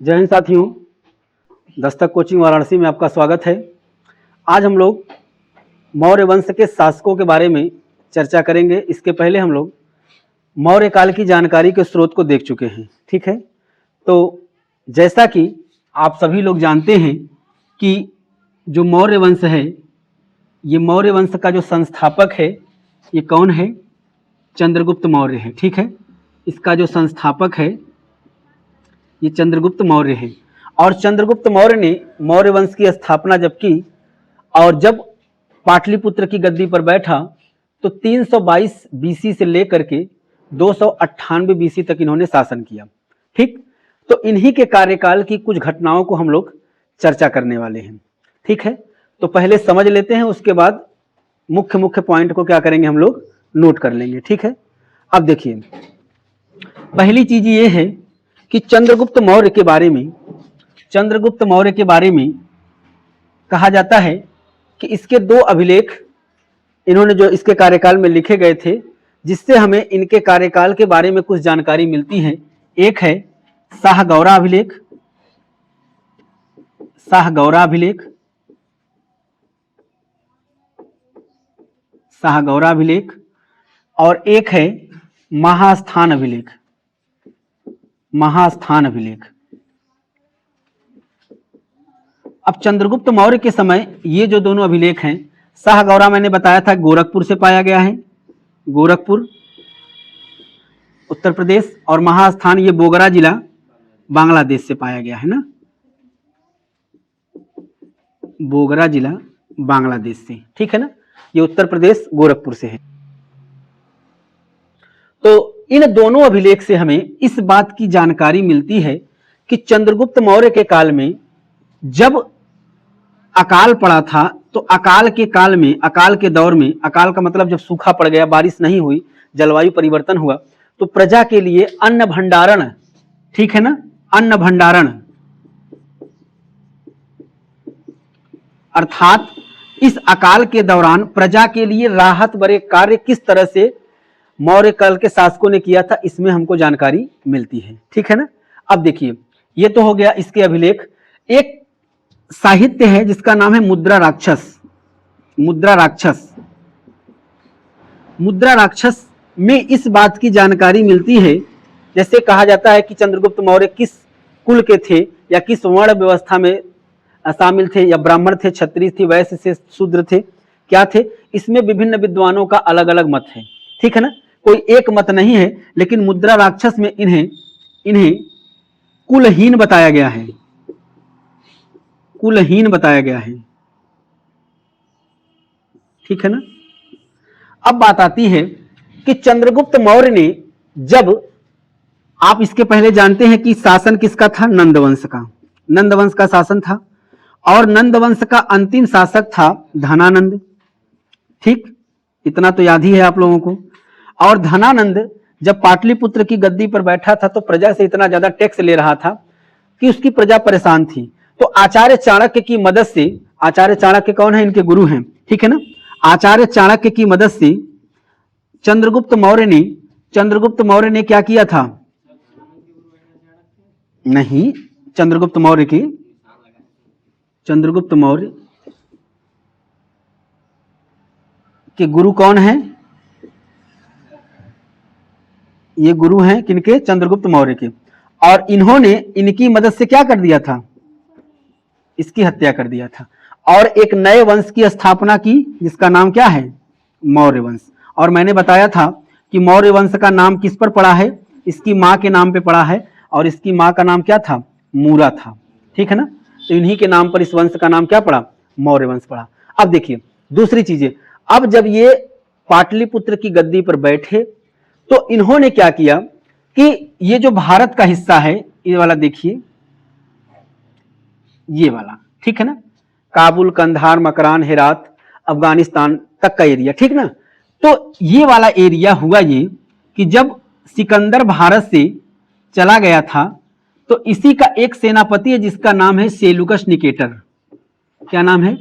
जय हिंद साथियों, दस्तक कोचिंग वाराणसी में आपका स्वागत है। आज हम लोग मौर्य वंश के शासकों के बारे में चर्चा करेंगे। इसके पहले हम लोग मौर्य काल की जानकारी के स्रोत को देख चुके हैं। ठीक है, तो जैसा कि आप सभी लोग जानते हैं कि जो मौर्य वंश है, ये मौर्य वंश का जो संस्थापक है ये कौन है? चंद्रगुप्त मौर्य है। ठीक है, इसका जो संस्थापक है ये चंद्रगुप्त मौर्य है। और चंद्रगुप्त मौर्य ने मौर्य वंश की स्थापना जब की और जब पाटलिपुत्र की गद्दी पर बैठा तो 322 बीसी से लेकर के 298 बीसी तक इन्होंने शासन किया। ठीक, तो इन्हीं के कार्यकाल की कुछ घटनाओं को हम लोग चर्चा करने वाले हैं। ठीक है, तो पहले समझ लेते हैं, उसके बाद मुख्य मुख्य पॉइंट को क्या करेंगे, हम लोग नोट कर लेंगे। ठीक है, अब देखिए, पहली चीज ये है कि चंद्रगुप्त मौर्य के बारे में कहा जाता है कि इसके दो अभिलेख इन्होंने जो इसके कार्यकाल में लिखे गए थे, जिससे हमें इनके कार्यकाल के बारे में कुछ जानकारी मिलती है। एक है शाहगौरा अभिलेख और एक है महास्थान अभिलेख। अब चंद्रगुप्त मौर्य के समय ये जो दोनों अभिलेख हैं, शाहगौरा मैंने बताया था गोरखपुर से पाया गया है, गोरखपुर उत्तर प्रदेश, और महास्थान ये बोगरा जिला बांग्लादेश से पाया गया है ना, बोगरा जिला बांग्लादेश से। ठीक है ना, ये उत्तर प्रदेश गोरखपुर से है। तो इन दोनों अभिलेख से हमें इस बात की जानकारी मिलती है कि चंद्रगुप्त मौर्य के काल में जब अकाल पड़ा था, तो अकाल के दौर में, अकाल का मतलब जब सूखा पड़ गया, बारिश नहीं हुई, जलवायु परिवर्तन हुआ, तो प्रजा के लिए अन्न भंडारण, ठीक है ना, अन्न भंडारण अर्थात इस अकाल के दौरान प्रजा के लिए राहत भरे कार्य किस तरह से मौर्य काल के शासकों ने किया था, इसमें हमको जानकारी मिलती है। ठीक है ना, अब देखिए, ये तो हो गया इसके अभिलेख। एक साहित्य है जिसका नाम है मुद्रा राक्षस में इस बात की जानकारी मिलती है, जैसे कहा जाता है कि चंद्रगुप्त मौर्य किस कुल के थे या किस वर्ण व्यवस्था में शामिल थे, या ब्राह्मण थे, क्षत्रिय थे, वैश्य से शूद्र थे, क्या थे, इसमें विभिन्न विद्वानों का अलग अलग मत है। ठीक है ना, कोई एक मत नहीं है, लेकिन मुद्रा राक्षस में इन्हें कुलहीन बताया गया है, ठीक है ना। अब बात आती है कि चंद्रगुप्त मौर्य ने, जब आप इसके पहले जानते हैं कि शासन किसका था, नंदवंश का शासन था, और नंदवंश का अंतिम शासक था धनानंद। ठीक, इतना तो याद ही है आप लोगों को। और धनानंद जब पाटलिपुत्र की गद्दी पर बैठा था तो प्रजा से इतना ज्यादा टैक्स ले रहा था कि उसकी प्रजा परेशान थी। तो आचार्य चाणक्य की मदद से, आचार्य चाणक्य कौन है, इनके गुरु हैं, ठीक है ना, आचार्य चाणक्य की मदद से चंद्रगुप्त मौर्य ने क्या किया था, नहीं, चंद्रगुप्त मौर्य के गुरु कौन है, ये गुरु हैं किनके, चंद्रगुप्त मौर्य के। और इन्होंने इनकी मदद से क्या कर दिया था, इसकी हत्या कर दिया था, और एक नए वंश की स्थापना की, जिसका नाम क्या है, मौर्य वंश। और मैंने बताया था कि मौर्य वंश का नाम किस पर पड़ा है, इसकी मां के नाम पे पड़ा है, और इसकी मां का नाम क्या था, मूरा था। ठीक है ना, तो इन्हीं के नाम पर इस वंश का नाम क्या पड़ा, मौर्य वंश पड़ा। अब देखिए दूसरी चीजें, अब जब ये पाटलिपुत्र की गद्दी पर बैठे तो इन्होंने क्या किया कि ये जो भारत का हिस्सा है, ये वाला देखिए, ये वाला, ठीक है ना, काबुल, कंधार, मकरान, हेरात, अफगानिस्तान तक का एरिया, ठीक ना। तो ये वाला एरिया हुआ ये कि जब सिकंदर भारत से चला गया था तो इसी का एक सेनापति है जिसका नाम है सेलुकस निकेटर। क्या नाम है,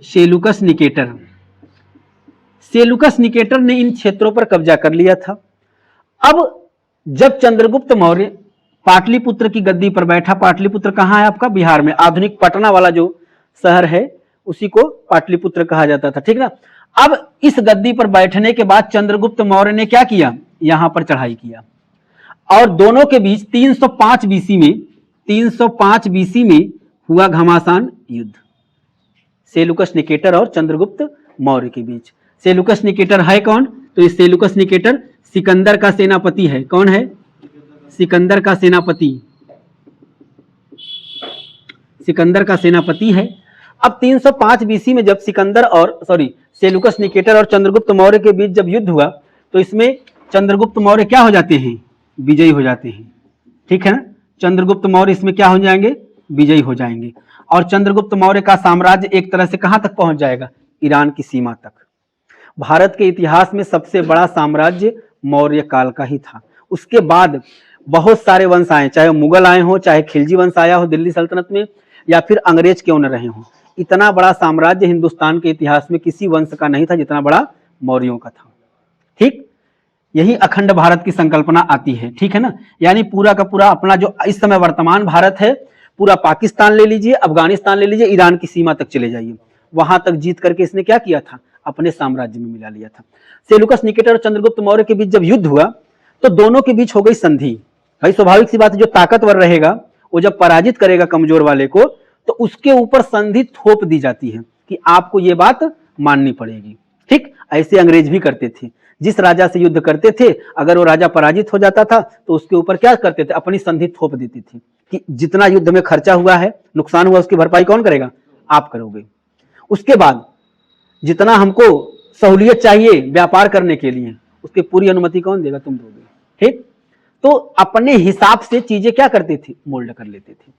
सेलुकस निकेटर ने इन क्षेत्रों पर कब्जा कर लिया था। अब जब चंद्रगुप्त मौर्य पाटलिपुत्र की गद्दी पर बैठा। पाटलिपुत्र कहाँ है आपका? बिहार में। आधुनिक पटना वाला जो शहर है उसी को पाटलिपुत्र कहा जाता था, ठीक ना। अब इस गद्दी पर बैठने के बाद चंद्रगुप्त मौर्य ने क्या किया? यहां पर चढ़ाई किया और दोनों के बीच 305 बीसी में हुआ घमासान युद्ध सेलुकस निकेटर और चंद्रगुप्त मौर्य के बीच। सेलुकस निकेटर है कौन? तो ये सेलुकस निकेटर सिकंदर का सेनापति है। कौन है? सिकंदर का सेनापति। सिकंदर का सेनापति है। अब 305 बीसी में जब सेलुकस निकेटर और चंद्रगुप्त मौर्य के बीच जब युद्ध हुआ तो इसमें चंद्रगुप्त मौर्य क्या हो जाते हैं? विजयी हो जाते हैं, ठीक है ना। चंद्रगुप्त मौर्य इसमें क्या हो जाएंगे? विजयी हो जाएंगे और चंद्रगुप्त मौर्य का साम्राज्य एक तरह से कहां तक पहुंच जाएगा? ईरान की सीमा तक। भारत के इतिहास में सबसे बड़ा साम्राज्य मौर्य काल का ही था। उसके बाद बहुत सारे वंश आए, चाहे मुगल आए हो, चाहे खिलजी वंश आया हो दिल्ली सल्तनत में, या फिर अंग्रेज क्यों न रहे हो। इतना बड़ा साम्राज्य हिंदुस्तान के इतिहास में किसी वंश का नहीं था जितना बड़ा मौर्यों का था, ठीक। यही अखंड भारत की संकल्पना आती है, ठीक है ना। यानी पूरा का पूरा अपना जो इस समय वर्तमान भारत है, पूरा पाकिस्तान ले लीजिए, अफगानिस्तान ले लीजिए, ईरान की सीमा तक चले जाइए, वहां तक जीत करके इसने क्या किया था? अपने साम्राज्य में मिला लिया था। सेलुकस निकेटर और चंद्रगुप्त मौर्य के बीच जब युद्ध हुआ तो दोनों के बीच हो गई संधि। भाई स्वाभाविक सी बात है, जो ताकतवर रहेगा वो जब पराजित करेगा कमजोर वाले को तो उसके ऊपर संधि थोप दी जाती है कि आपको ये बात माननी पड़ेगी, ठीक। ऐसे अंग्रेज भी करते थे। जिस राजा से युद्ध करते थे अगर वो राजा पराजित हो जाता था तो उसके ऊपर क्या करते थे? अपनी संधि थोप देती थी कि जितना युद्ध में खर्चा हुआ है, नुकसान हुआ, उसकी भरपाई कौन करेगा? आप करोगे। उसके बाद जितना हमको सहूलियत चाहिए व्यापार करने के लिए उसकी पूरी अनुमति कौन देगा? तुम दोगे, ठीक। तो अपने हिसाब से चीजें क्या करते थे? मोल्ड कर लेते थे।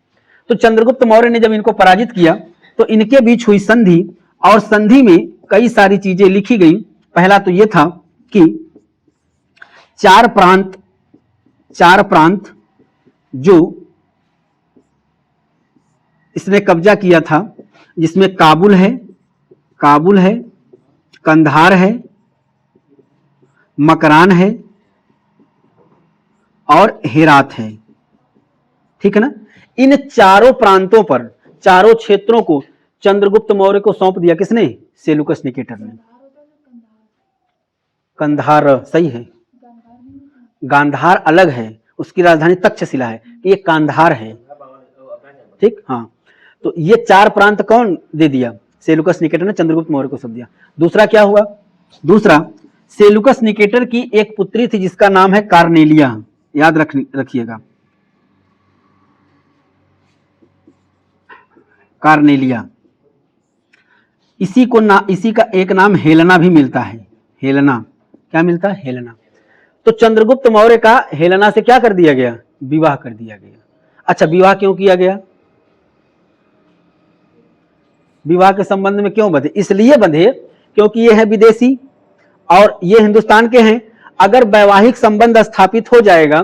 तो चंद्रगुप्त मौर्य ने जब इनको पराजित किया तो इनके बीच हुई संधि और संधि में कई सारी चीजें लिखी गई। पहला तो यह था कि चार प्रांत जो इसने कब्जा किया था, जिसमें काबुल है, कंधार है, मकरान है और हेरात है, ठीक है ना। इन चारों प्रांतों पर, चारों क्षेत्रों को चंद्रगुप्त मौर्य को सौंप दिया। किसने? सेलुकस निकेटर ने। कंधार सही है, गांधार अलग है, उसकी राजधानी तक्षशिला है, ये कांधार है, ठीक। हाँ, तो ये चार प्रांत कौन दे दिया? सेलुकस निकेटर ने चंद्रगुप्त मौर्य को सौंप दिया। दूसरा क्या हुआ? दूसरा, सेलुकस निकेटर की एक पुत्री थी जिसका नाम है कार्नेलिया। याद रखिएगा, कार्नेलिया। इसी का एक नाम हेलेना भी मिलता है। हेलेना, क्या मिलता है? हेलेना। तो चंद्रगुप्त मौर्य का हेलेना से क्या कर दिया गया? विवाह कर दिया गया। अच्छा, विवाह क्यों किया गया? विवाह के संबंध में क्यों बंधे? इसलिए बंधे क्योंकि ये है विदेशी और ये हिंदुस्तान के हैं। अगर वैवाहिक संबंध स्थापित हो जाएगा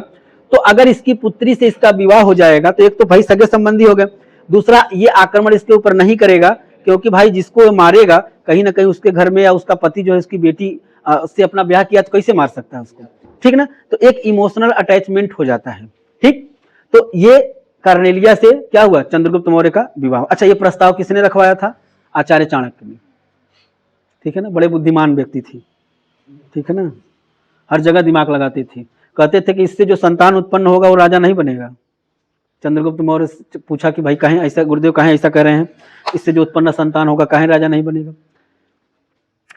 तो अगर इसकी पुत्री से इसका विवाह हो जाएगा तो एक तो भाई सगे संबंधी हो गए, दूसरा ये आक्रमण इसके ऊपर नहीं करेगा क्योंकि भाई जिसको मारेगा कहीं ना कहीं उसके घर में, या उसका पति जो है उसकी बेटी से अपना ब्याह किया तो कैसे मार सकता है उसको, ठीक ना। तो एक इमोशनल अटैचमेंट हो जाता है, ठीक। तो ये कार्नेलिया से क्या हुआ? चंद्रगुप्त मौर्य का विवाह। अच्छा, ये प्रस्ताव किसने रखवाया था? आचार्य चाणक्य ने, ठीक है ना। बड़े बुद्धिमान व्यक्ति थे, ठीक है ना, हर जगह दिमाग लगाते थे। कहते थे कि इससे जो संतान उत्पन्न होगा वो राजा नहीं बनेगा। चंद्रगुप्त मौर्य से पूछा कि भाई कहें ऐसा, गुरुदेव कहें ऐसा कह रहे हैं, इससे जो उत्पन्न संतान होगा कहें राजा नहीं बनेगा।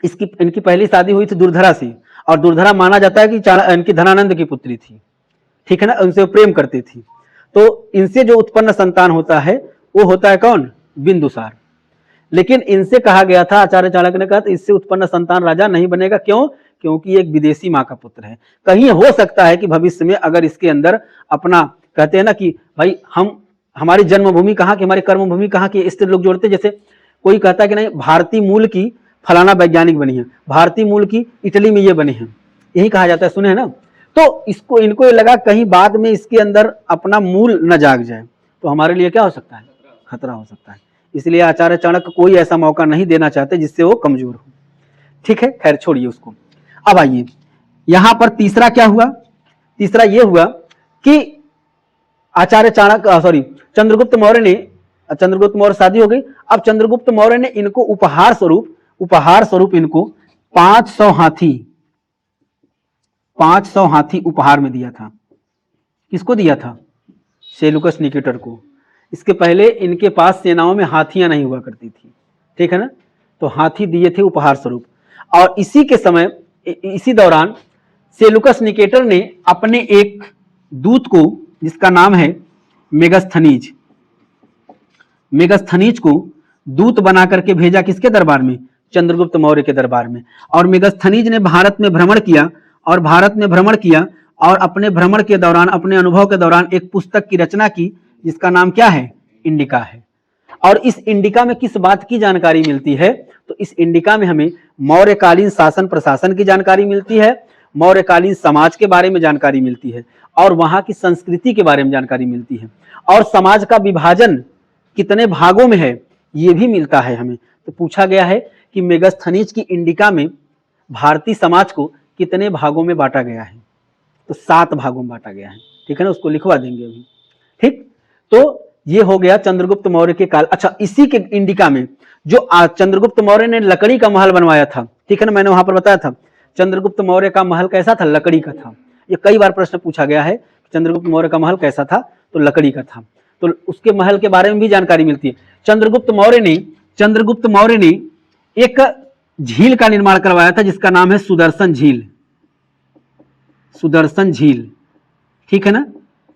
इनकी पहली शादी हुई थी दुर्धरा से, और दुर्धरा माना जाता है कि इनकी धनानंद की पुत्री थी, ठीक है ना, उनसे प्रेम करती थी। तो इनसे जो उत्पन्न संतान होता है वो होता है कौन? बिंदुसार। लेकिन इनसे कहा गया था, आचार्य चाणक्य ने कहा था इससे उत्पन्न संतान राजा नहीं बनेगा। क्यों? क्योंकि एक विदेशी माँ का पुत्र है। कहीं हो सकता है कि भविष्य में अगर इसके अंदर अपना, कहते हैं ना कि भाई हमारी जन्मभूमि कहाँ की, हमारी कर्मभूमि कहाँ की, इससे लोग जोड़ते। जैसे कोई कहता है कि नहीं भारतीय मूल की फलाना वैज्ञानिक बनी है, भारतीय मूल की इटली में ये बनी है, यही कहा जाता है, सुने है ना। तो इनको ये लगा कहीं बाद में इसके अंदर अपना मूल न जाग जाए तो हमारे लिए क्या हो सकता है? खतरा हो सकता है। इसलिए आचार्य चाणक्य कोई ऐसा मौका नहीं देना चाहते जिससे वो कमजोर हो, ठीक है। खैर छोड़िए उसको। अब आइए यहां पर तीसरा क्या हुआ? तीसरा ये हुआ कि आचार्य चाणक्य सॉरी चंद्रगुप्त मौर्य ने, चंद्रगुप्त मौर्य शादी हो गई। अब चंद्रगुप्त मौर्य ने इनको उपहार स्वरूप इनको 500 हाथी उपहार में दिया था। किसको दिया था? सेल्यूकस निकेटर को। इसके पहले इनके पास सेनाओं में हाथियां नहीं हुआ करती थी, ठीक है ना, तो हाथी दिए थे उपहार स्वरूप। और इसी दौरान सेल्यूकस निकेटर ने अपने एक दूत को, जिसका नाम है मेगस्थनीज को दूत बना करके भेजा किसके दरबार में? चंद्रगुप्त मौर्य के दरबार में। और मेगस्थनीज ने भारत में भ्रमण किया और अपने भ्रमण के दौरान, अपने अनुभव के दौरान एक पुस्तक की रचना की, जिसका नाम क्या है? इंडिका है। और इस इंडिका में किस बात की जानकारी मिलती है? तो इस इंडिका में हमें मौर्यकालीन शासन प्रशासन की जानकारी मिलती है, मौर्यकालीन समाज के बारे में जानकारी मिलती है, और वहां की संस्कृति के बारे में जानकारी मिलती है, और समाज का विभाजन कितने भागों में है ये भी मिलता है हमें। तो पूछा गया है कि मेगस्थनीज की इंडिका में भारतीय समाज को कितने भागों में बांटा गया है? तो 7 भागों में बांटा गया है, ठीक है ना, उसको लिखवा देंगे अभी, ठीक। तो ये हो गया चंद्रगुप्त मौर्य के काल। अच्छा, इसी के इंडिका में जो चंद्रगुप्त मौर्य ने लकड़ी का महल बनवाया था, ठीक है ना, मैंने वहां पर बताया था चंद्रगुप्त मौर्य का महल कैसा था? लकड़ी का था। ये कई बार प्रश्न पूछा गया है, चंद्रगुप्त मौर्य का महल कैसा था? तो लकड़ी का था। तो उसके महल के बारे में भी जानकारी मिलती है। चंद्रगुप्त मौर्य ने एक झील का निर्माण करवाया था, जिसका नाम है सुदर्शन झील, ठीक है ना,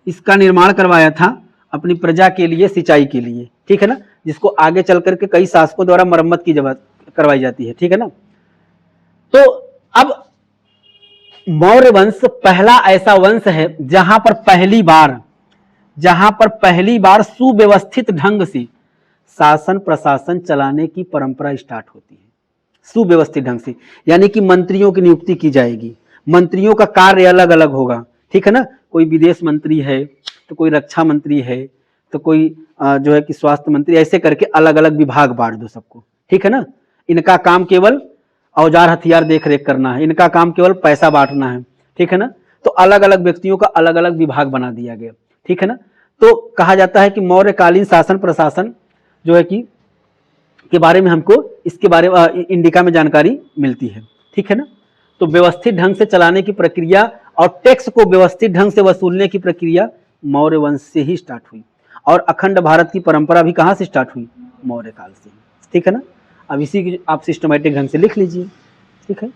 इसका निर्माण करवाया था अपनी प्रजा के लिए, सिंचाई के लिए, ठीक है ना, जिसको आगे चल करके कई शासकों द्वारा मरम्मत की जरूरत करवाई जाती है, ठीक है ना। तो अब मौर्य वंश पहला ऐसा वंश है जहां पर पहली बार सुव्यवस्थित ढंग से शासन प्रशासन चलाने की परंपरा स्टार्ट होती है। सुव्यवस्थित ढंग से, यानी कि मंत्रियों की नियुक्ति की जाएगी, मंत्रियों का कार्य अलग अलग होगा, ठीक है ना, कोई विदेश मंत्री है, तो कोई रक्षा मंत्री है, तो कोई जो है कि स्वास्थ्य मंत्री, ऐसे करके अलग अलग विभाग बांट दो सबको, ठीक है ना। इनका काम केवल औजार हथियार देख रेख करना है, इनका काम केवल पैसा बांटना है, ठीक है ना। तो अलग अलग व्यक्तियों का अलग अलग विभाग बना दिया गया, ठीक है ना। तो कहा जाता है कि मौर्यकालीन शासन प्रशासन जो है कि के बारे में हमको इसके बारे में इंडिका में जानकारी मिलती है, ठीक है ना। तो व्यवस्थित ढंग से चलाने की प्रक्रिया और टैक्स को व्यवस्थित ढंग से वसूलने की प्रक्रिया मौर्य वंश से ही स्टार्ट हुई, और अखंड भारत की परंपरा भी कहां से स्टार्ट हुई? मौर्य काल से, ठीक है ना। अब इसी की आप सिस्टमैटिक ढंग से लिख लीजिए, ठीक है।